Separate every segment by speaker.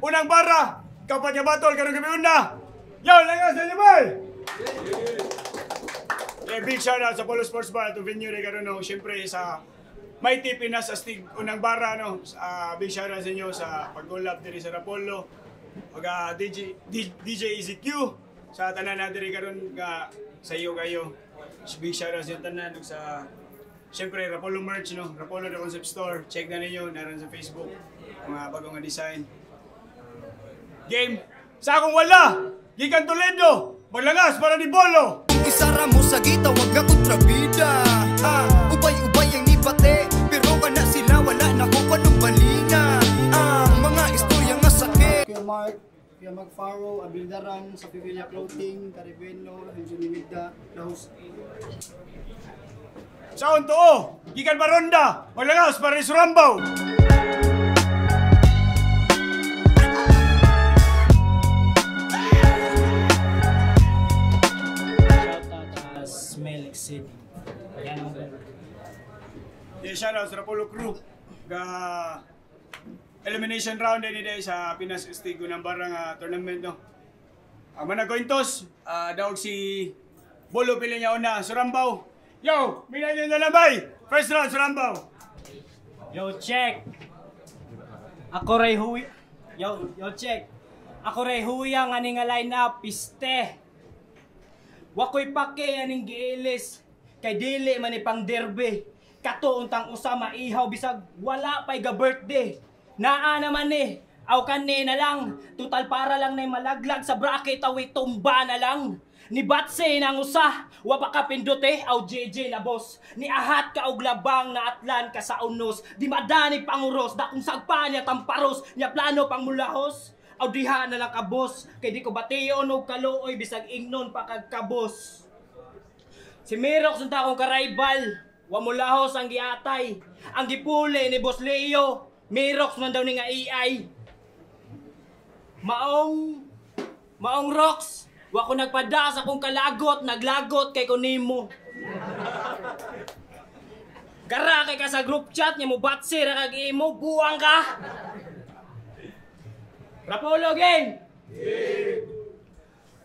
Speaker 1: unang bara. Kapat nga batol, karong gabi una. Yo, langas na niyo, boy! Big shout out sa Polo Sports Bar to venue rin karon no. Siyempre sa Mighty Pinas Astig unang bara no. Big shout out sa inyo sa pag-collab diri sa Rapolo. Pag DJ EZQ sa tanan na diri karon nga sa iyo kayo. Big shout out sa tanan sa siyempre Rapolo merch no. Rapolo the Concept Store. Check na ninyo naran sa Facebook mga bagong nga design. Game sa akong wala. Gikan Toledo. Maglangas para ni Bolo.
Speaker 2: Isara mo sa gita, wag ka kontrabida. Ubay-ubay ang nipate, pero ka na sila, wala na ko panong balina. Mga istorya nga sakit.
Speaker 3: Kuya Mark, Kuya Magfaro, Abildaran, sa Pivilla Clothing, Caribeno, Engineer the host.
Speaker 1: Saon to, gikan Baronda. Maglangas para ni Surambaw.
Speaker 4: City. Yan ang gano'n.
Speaker 1: Shout out sa Rapolo Crew. Elimination round din day sa Pinas Astig unang barang tournament no. Managointos, daog si Bolo pili niya una, Surambaw. Yo, minay niyo na labay. First round Surambaw.
Speaker 4: Yo, check. Ako ray huy. Yo, check. Ako ray huyang ani nga line-up piste. Wakoy pake aning giilis kay dili man ni pang derby. Kato untang usa maihaw bisag wala pay ga birthday. Naa naman ni aw kani na lang total para lang nay malaglag sa bracket awi tumba na lang. Ni Batse nang usa wa pa ka pindote aw JJ na boss. Ni ahat ka og labang na atlan ka sa unos. Di madani panguros da kung sagpa niya tamparos niya plano pang mulahos. Aw diha na lang ka boss kay di ko bation og kaluoy bisag ingnon pa kag kabos. Si Mirox unta akong ka-rival, wa mo lahos ang giatay. Ang gipuli ni Boss Leo, Mirox man daw ni nga AI. Maong Rox, wa ko nagpada sa akong kalagot, naglagot kay kunimo. Gara kay ka sa group chat niya mo batse ra kag imo, buwang ka. Rapolo game!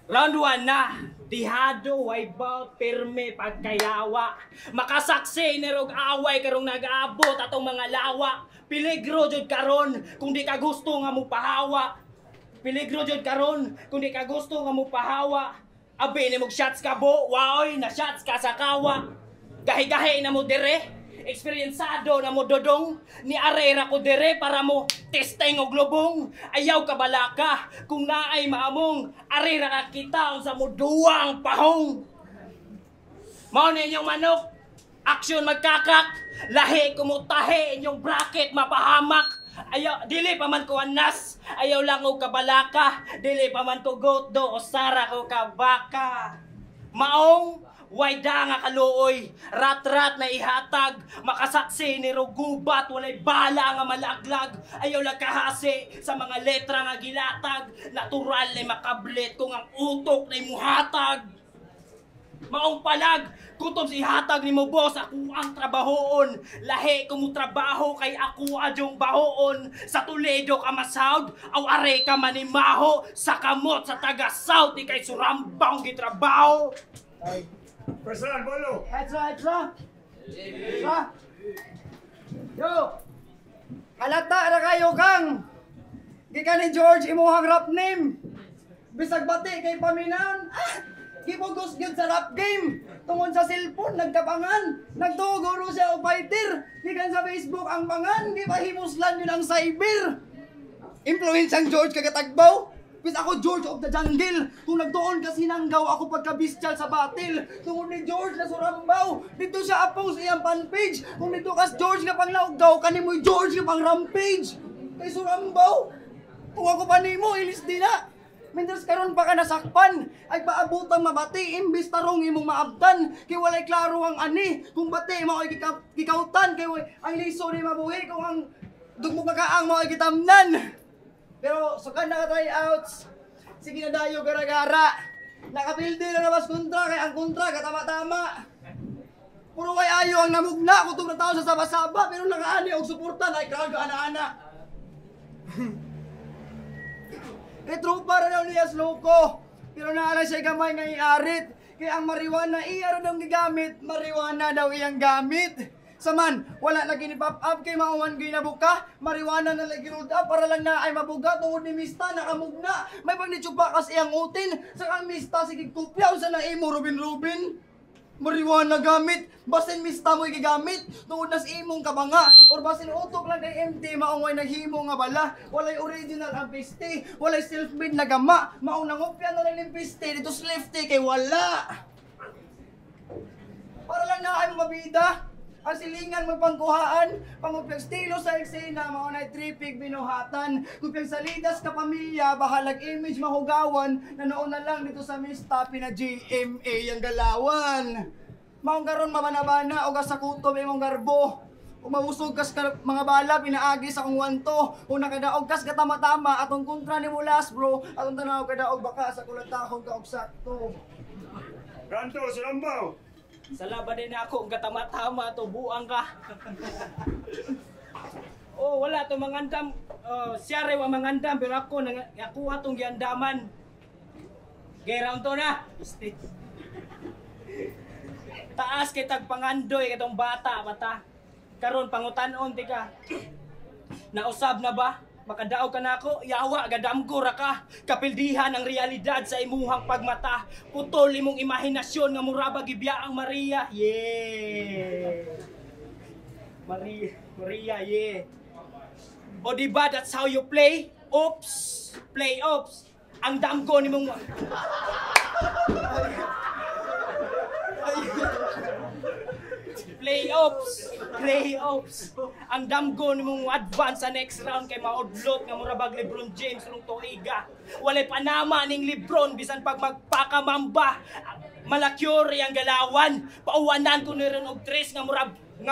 Speaker 4: Round 1 na. Dihado, wipeout, pirme, pagkayawa. Makasaksi, nirog away, karong nag-aabot atong mga lawa. Piligro jud karon kung di ka gusto nga mo pahawa. Piligro jud karon kung di ka gusto nga mo pahawa. Abi ni mog shots ka bo, waoy, na shots ka sa kawa. Gahi-gahi na mo dire. Eksperyensado na mo dodong, ni arera ko dire para mo testeng og lubong. Ayaw ka balaka, kung naay maamong, arera ka kita sa mo duwang pahong. Mao na inyong manok, aksyon magkakak, lahi kumutahe inyong bracket mapahamak. Ayaw, dili pa man ko anas, ayaw lang og kabalaka, dili pa man ko goat do o sara ko kabaka. Maong, wayda nga kaluoy, rat-rat na ihatag, makasaksi ni Rogubat, walay bala nga malaglag, ayaw lang kahasi sa mga letra nga gilatag, natural na makablit kung ang utok na imuhatag. Maong palag, kutob si hatag ni mo boss, ako ang trabahoon, lahi ko mo trabaho kay ako adyong bahoon, sa Toledo ka masahod, aw are ka manimaho, sa kamot sa taga-south, kay Surambang gitrabaho.
Speaker 1: Personal, Bolo.
Speaker 3: Extra. Yo! Kalata na kayo kang! Di ka ni George imuhang rap name! Bisag bati kay Paminaon! Gipugos gyud sa rap game! Tungod sa cellphone, nagkapangan! Nagtuguro siya o fighter! Gikan sa Facebook ang pangan! Gipahimuslan yun ang cyber! Influensyang George kagatagbaw! Bis ako George of the Jungle. Kung nagtuon ka sinanggaw ako pagka-bestial sa battle. Tungod ni George na Surambaw. Dito siya apos iyang fanpage. Kung dito kas George nga pang laugdaw, kanimoy George nga pang rampage. Kay Surambaw. Kung ako pa nimo, ilis din na. Mintras karon pa ka nasakpan. Ay paabutang mabati, imbis tarong imong maabtan. Kay walay klaro ang ani. Kung bati mo ay gikautan. Kay ang liso ni mabuhi. Kung ang dugmog makaang mo ay gitamnan. Pero sukan na ka-tryouts, sige na dayo gara-gara. Nakapildi na nabas kontra, kaya ang kontra katama-tama. Puro kay ayo ang namugna, kung na tao sa saba-saba, pero nakaani og suporta, na ikaw ana-ana. Kay trupa ra daw niya loko. Pero naala siya gamay nga iarit. Kaya ang marijuana iya ra daw gigamit, marijuana daw iyang gamit. Saman, wala lagi ni pop up kay mauwan ginabuka, marijuana na lagi rolled up para lang na ay mabuga tungod ni Mista nakamugna. May pagnitsuba kas iyang utin, sa kang Mista sige kupyaw sa na imo Robin. Marijuana gamit, basin Mista mo gigamit, tungod nas imong kabanga, or basin utok lang kay MT maungay naghimo nga bala, walay original ang piste, walay self-made na gama, maunang upya na lang yung piste, dito slifty kay wala. Para lang na ay mabida. Ang silingan mo pangkuhaan, pangupyang stilo sa eksena, maunay tripig binuhatan. Kupyang salidas ka pamilya, bahalag image mahugawan, nanoon na lang dito sa Mista, pina GMA ang galawan. Maong karon mabanabana, o sa kutob imong garbo. Umawusog kas ka mga bala, pinaagi sa kong wanto. Una kadaog kas katama-tama, atong kontra ni mulas bro. Atong tanaw kadaog baka sa kulatahon ka og sakto.
Speaker 1: Kanto, Salambaw!
Speaker 4: Sa laban din ako, ang katama-tama to, buang ka. Oh, wala to mangandam. Siya rin ang mangandam, pero ako, nakuha tong giandaman. Gay round to na. Taas kay tagpangandoy, katong bata, Karon pangutanon, tika. Nausab na ba? Makadaog ka na ako, yawa, gadamgo ra ka. Kapildihan ang realidad sa imuhang pagmata. Putol imong imahinasyon nga muraba gibya ang Maria. Yeah. Maria, yeah. O diba, that's how you play? Oops, play oops. Ang damgo ni mong... Playoffs. Ang damgo ni mong advance sa next round kay maudlot nga murabag LeBron James rung tuiga. Walay panama ning LeBron bisan pag magpakamamba. Malakyori ang galawan. Pauwanan ko ni ron og tres nga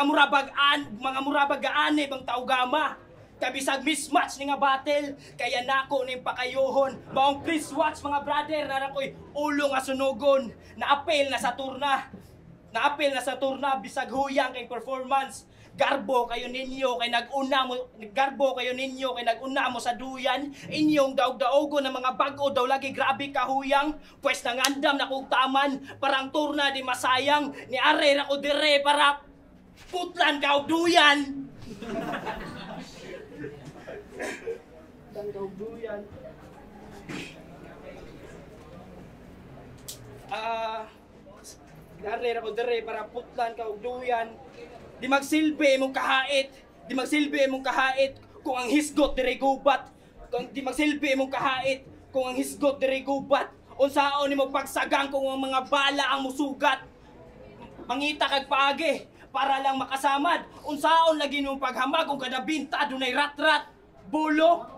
Speaker 4: murabag gaane bang taugama. Kabisag mismatch ni nga battle, kaya nako ning pakayuhon. Maong please watch mga brother, narakoy ulo nga sunugon. Naapel na sa turna, bisag huyang kay performance. Garbo kayo ninyo kay nag-una mo sa duyan. Inyong daog-daogo na mga bago daw lagi grabe kahuyang. Pwes nangandam na kong taman, parang turna di masayang. Ni are ra ko dire para putlan ka og duyan. Darre ko dire para putlan ka og duyan. Di magsilbi imong kahait kung ang hisgot dire gubat. Unsaon nimo pagsagang kung ang mga bala ang musugat. Mangita kag paagi para lang makasamad. Unsaon lagi nimo paghamag kung kada binta dunay rat-rat. Bolo,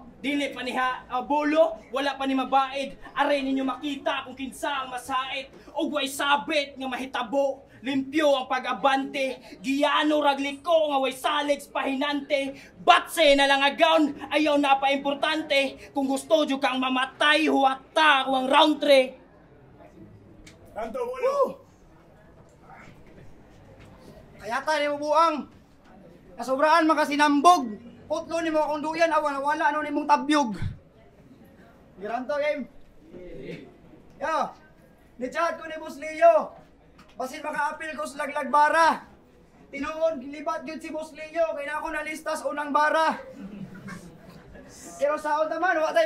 Speaker 4: wala pa ni mabaid. Aray ninyo makita kung kinsa ang masait. O way sabit nga mahitabo. Limpyo ang pag-abante. Giyano ragliko nga way salex pahinante. Batse na lang agawn, ayaw na pa importante. Kung gusto nyo kang mamatay, huwata ako ang round 3.
Speaker 1: Kanto, Bolo!
Speaker 3: Kayata ni mo buang. Nasobraan makasinambog. Putlo ni mo akong duyan, awan wala ano ni mong tabyog. Giranto game. Yo. Ni-chat ko ni Boss Leo. Basin maka-apil ko sa laglag bara. Tinuod libat gyud si Boss Leo kay na ako nalistas unang bara. Pero saon naman wa tay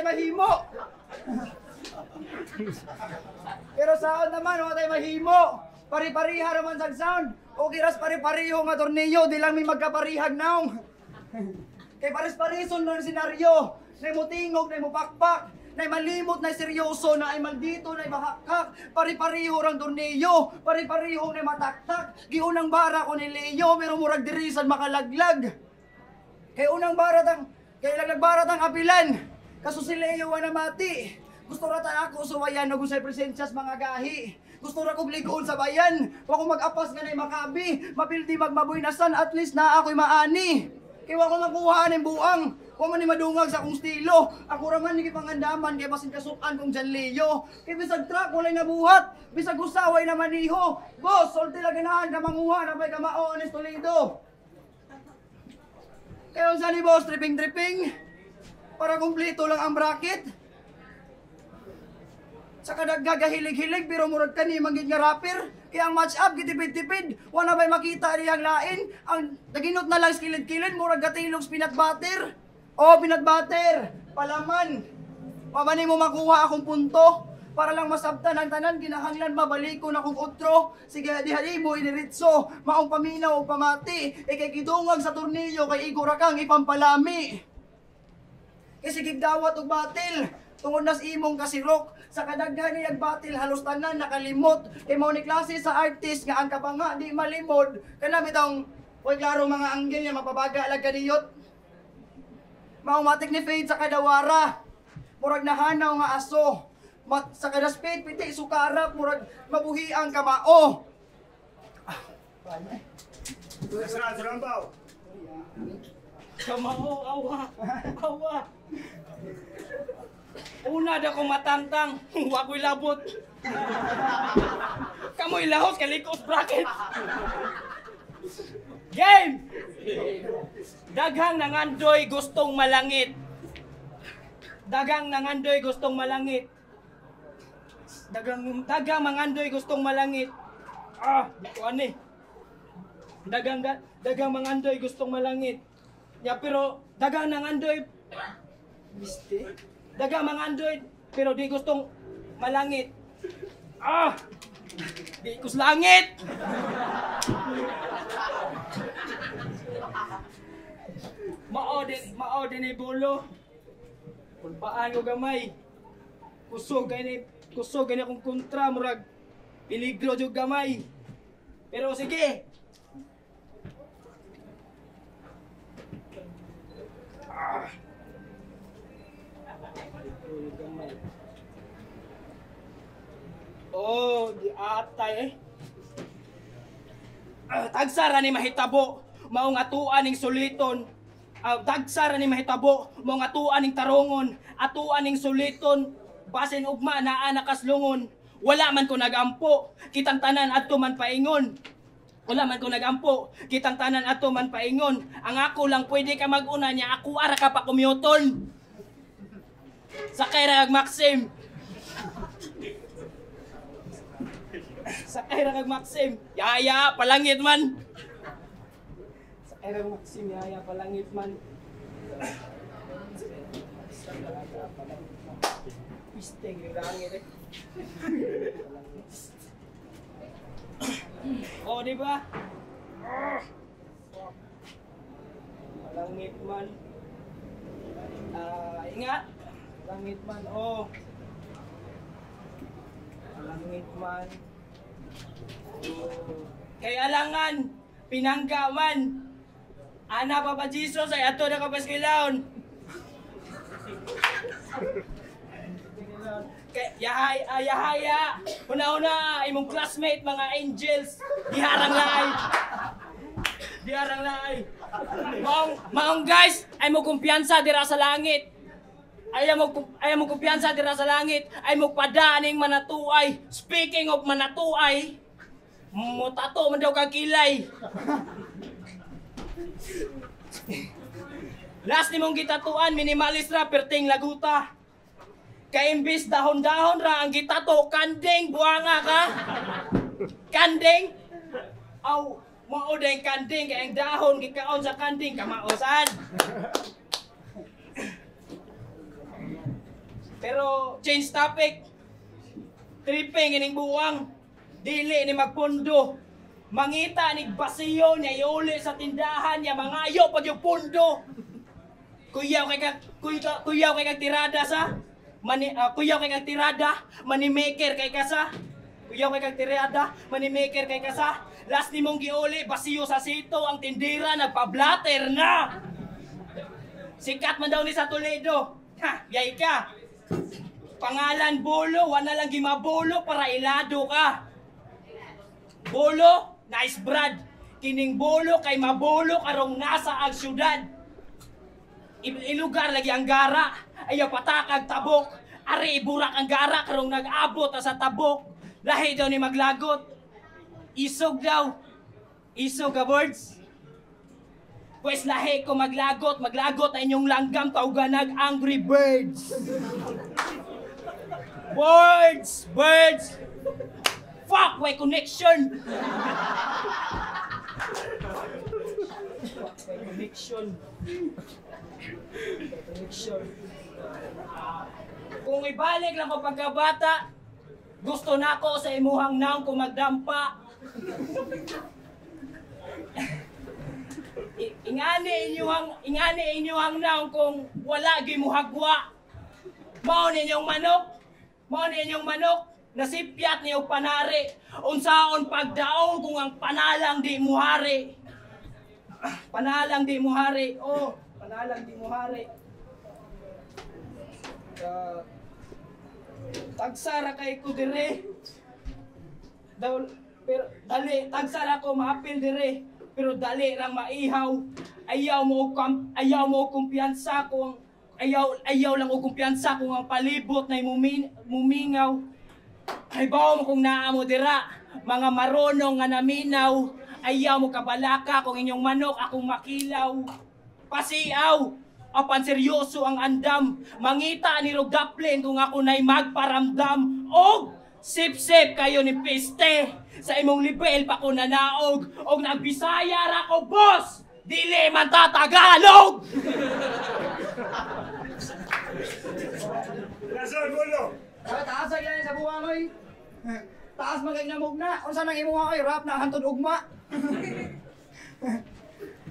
Speaker 3: mahimo. Pari-pariha naman sa sound. Okay ras pari-pariho nga tornilyo, di lang may magkaparihag naong. Kay pares-parison ng senaryo. Nay mo tingog, nay mo pakpak, nay malimot, nay seryoso, nay maldito, nay bahakak. Pari-pariho rang tornilyo, pari-pariho nay mataktak. Giunang bara ko ni Leo, pero murag dirisan makalaglag. Kay unang baratang, kay laglag baratang apilan. Kaso si Leo na mati. Gusto rata ako suwayan no gusay presensyas mga gahi. Gusto ra kog ligoon sa bayan. Wa ko mag-apas nga nay makabi. Mapildi magmabuinasan at least na ako'y maani. Kaya wa ko nakuha ng buang. Wa man ni madungag sa akong stilo. Ako ra man ni pangandaman kay basin kasukan kong Jan Leo. Kay bisag truck walay nabuhat. Bisag usaway na maniho. Boss, sulti la ganahan ka manguha na may kamao ni Toledo. Kaya unsa ni boss tripping? Para kumpleto lang ang bracket. Sa kadagagahilig-hilig, pero murag ka ni manggid nga rapper. Kaya ang match up, gitipid-tipid. Wala ba'y makita niyang lain. Ang naginot na lang kilid-kilid, murag gatilog peanut butter. O, peanut butter. Palaman. Pamani mo makuha akong punto. Para lang masabtan ang tanan, ginahanglan mabalik ko na kong utro. Sige, di mo iniritso. Maong paminaw o pamati. Kay kidungag sa tornilyo, kay igura kang ipampalami. Kasi gigdawat og batil. Tungod nas imong kasirok. Sa kadaghan niyang batil, halos tanan nakalimot. Kay mao ni klase sa artist nga ang kabanga di malimod. Kana bitong way klaro mga anggel nga mapabaga lag kaniyot. Maumatik ni Fade sa kadawara. Murag nahanaw nga aso. Sa kada speed piti sukarap murag mabuhi ang kamao.
Speaker 1: Nasra, Rambaw.
Speaker 4: Kamao, awa. Awa. Una da ko matantang, wako'y labot. Kamoy lahos, kalikos bracket. Game! Daghang nangandoy gustong malangit. Daghang nangandoy gustong malangit. Daghang mangandoy gustong malangit. Kuan eh. Daghang mangandoy gustong malangit. Ya pero daghang nangandoy daghang mangandoy pero di gustong malangit. Di kus langit. Mao din ay bulo. Kulbaan ko gamay. Kusog gani akong kontra murag peligro jud gamay. Pero sige. Oh, di atay eh. Tagsara ni mahitabo, mao nga atuan ning suliton. Tagsara ni mahitabo, mao nga atuan ning tarongon, atuan ning suliton, basin ugma naa nakaslungon. Wala man ko nagampo, kitang tanan adto man paingon. Wala man ko nagampo, kitang tanan adto man paingon. Ang ako lang pwede ka mag-una niya, ako ara ka pa kumyoton. Sakay ra kag Maxim. Sakay ra kag Maxim. Yaya palangit man. Sakay ra kag Maxim, yaya palangit man. Pisteng ning langit eh. Oh, di ba? Palangit man. Ingat. Langit man, oh. Langit man. Kay alangan, pinangga man. Ana Papa Jesus ay ato na kapaskilahon. Kay yahaya. Una-una imong classmate mga angels. Diharang laay. Maong guys, ay mo kumpiyansa dira sa langit. Ayaw mo kumpiyansa dira sa langit. Ay mo padaning manatuay. Speaking of manatuay, mutato man daw kagilay. Last nimong gitatuan, minimalist ra perting laguta. Kay imbis dahon-dahon ra ang gitato, kanding buanga ka. Kanding. Aw, mao ding kanding kay ang dahon gikaon sa kanding kamaosan. Pero change topic. Tripping ining buwang. Dili ni magpundo. Mangita ni basiyo niya iuli sa tindahan niya mangayo pag yung pundo. Kuyaw kay kag tirada sa kuyaw kay kag tirada, moneymaker kay kasa. Kuyaw kay kag tirada, moneymaker kay kasa. Last nimong giuli basiyo sa sito ang tindira nagpa-blatter na. Sikat man daw ni sa Toledo. Ha, yay ka. Pangalan Bolo, wala lang gimabolo para ilado ka. Bolo, nice brad. Kining bolo kay mabolo karong nasa ang syudad. Ilugar lagi ang gara, ayaw patakag tabok. Ari iburak ang gara karong nag-abot sa tabok. Lahi daw ni maglagot. Isog daw. Isog ka words. Pues lahi ko maglagot na inyong langgam tawganag Angry Birds. Birds! Fuck my connection! Connection. Kung ibalik lang ko pagkabata, gusto na ako sa imuhang naong kung magdampa. Ingani inyuhang naong kung wala gimuhagwa. Mao ninyong manok, nasipyat niyo panari. Unsaon pagdaon kung ang panalang di muhari. Panalang di muhari. Tagsara kay ko dire. Pero dali tagsara ko maapil dire. Pero dali rang maihaw. Ayaw mo kumpiyansa kung ayaw lang og kumpiyansa kung ang palibot na mumingaw. Ay bawo mo kung naa mo dira, mga maronong nga naminaw. Ayaw mo kabalaka kung inyong manok akong makilaw. Pasiaw, apan seryoso ang andam. Mangita ni Rogaplin kung ako na'y magparamdam. Og sip-sip kayo ni piste. Sa imong libel pa ko nanaog. Og nagbisaya ra ko, boss! Dili man ta Tagalog!
Speaker 1: Nasaan, Bolo?
Speaker 3: Taas ay yan sa buwang oy. Taas magiging na. Kung saan ang imuha kayo, rap na hantod ugma.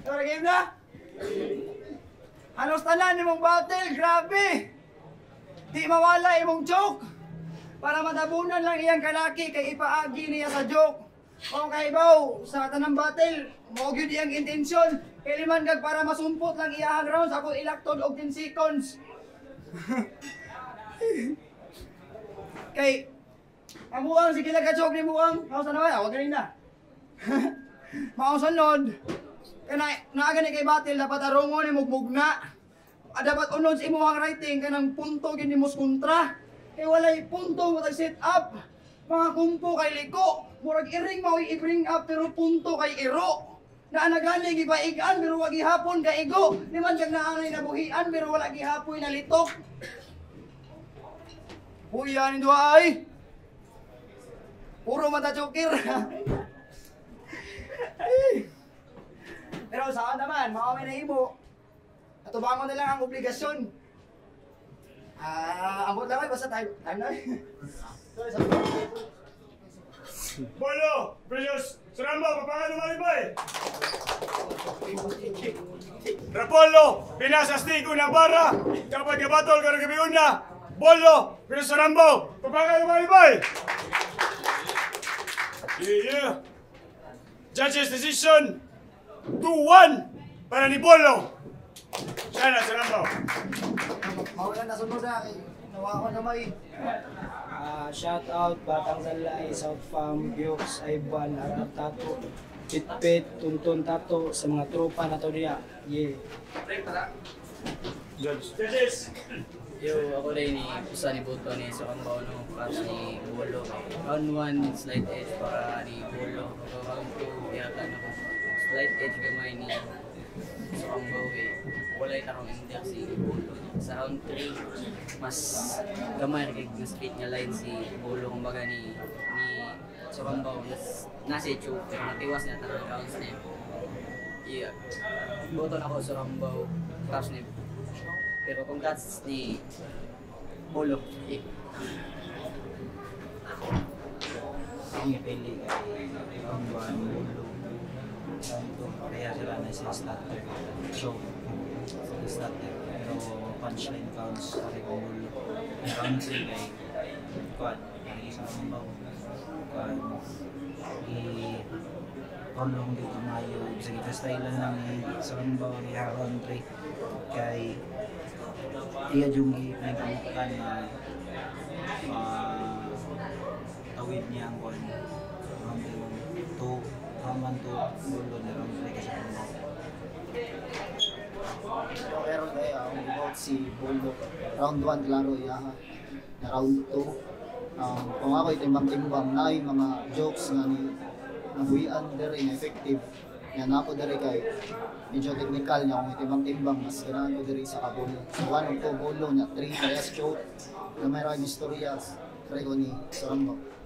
Speaker 3: Tara, game na. Halos tanan imong battle, grabe. Di mawala imong joke. Para matabunan lang iyang kalaki kay ipaagi niya sa joke. O kay Baw, sa tanang battle, mo gyud iyang intensyon. Kay liman gag para masumpot lang iyang rounds ako ilaktod og 10 seconds. Kay amuang sige lang ka-joke ni muang. Ako sa naman, ako ganin na. Mausunod. Kaya naagani kay battle dapat arungon ni mugbugna. Dapat unod sa imuhang writing kanang punto gini mos kontra. Kay walay punto mo set up. Mga kumpo kay liko. Murag iring mao i-bring up pero punto kay iro. Na anagani gibaigan pero wag gihapon kay igo. Di man kag naanay nabuhian pero wala gihapoy na litok. Huyan ni dua ay. Puro mata chokir. Pero saan naman, maaway na imo. Natubangon na lang ang obligasyon. Ambot lang ay, basta time na.
Speaker 1: Bolo! Precious! Suramba! Papangan lumalibay! Rapolo! Pinasastig ko na bara! Kapag kabatol ka nagabiun na! Bolo! Precious Surambo! Papangan lumalibay! Yeah! Judge's decision! 2-1 para ni Bolo! Sana, Surambo!
Speaker 3: Mawalan na sunod na, nawa ko gamay.
Speaker 4: Shout out Batang Salay, South Farm, Bukes, Aiban, Arab Tato, Pitpit, Tuntun Tato, sa mga tropa na to niya. Yeah.
Speaker 1: Judges!
Speaker 5: Yo, ako rin ni Pusa ni Buto ni Sukambaw no, pass ni Bolo. Round 1, slight edge para ni Bolo. Round 2, yata na ko. Slight edge gamay ni Sukambaw eh. Walay na akong index si Bolo. Sa round 3, mas gamay rin na split niya line si Bolo. Kumbaga ni Sukambaw. Nasa choke pero natiwas niya tanang rounds niya. Yeah. Buto na ako Sukambaw. Tapos ni pero kung that's ni Bolo, eh.
Speaker 6: Ang ipili kay round 1 Bolo. Round 2, pareha sila na sa starter. Show. Sa starter. Pero punchline counts pare kong Bolo. Round 3 kay Quad. Ang isang mambaw. Quad. Rolong dito mayo. Sa kita style lang sa mambaw ni round 3. Kay iya jungi nagkamukan na tawid niya ang kon round 1 to Bolo na round 3 kasi
Speaker 3: Pero kaya ang about si Bolo. Round 1 klaro iya na round 2. Kung ako itimbang-timbang na yung mga jokes nga ni nabuhian dere ineffective. Yan ako dere kay medyo technical niya kung itimbang-timbang mas ganahan ko dere sa kabolo. So 1 to Bolo na 3 kaya choke na may rin istorya
Speaker 7: Try ko ni Sarambak.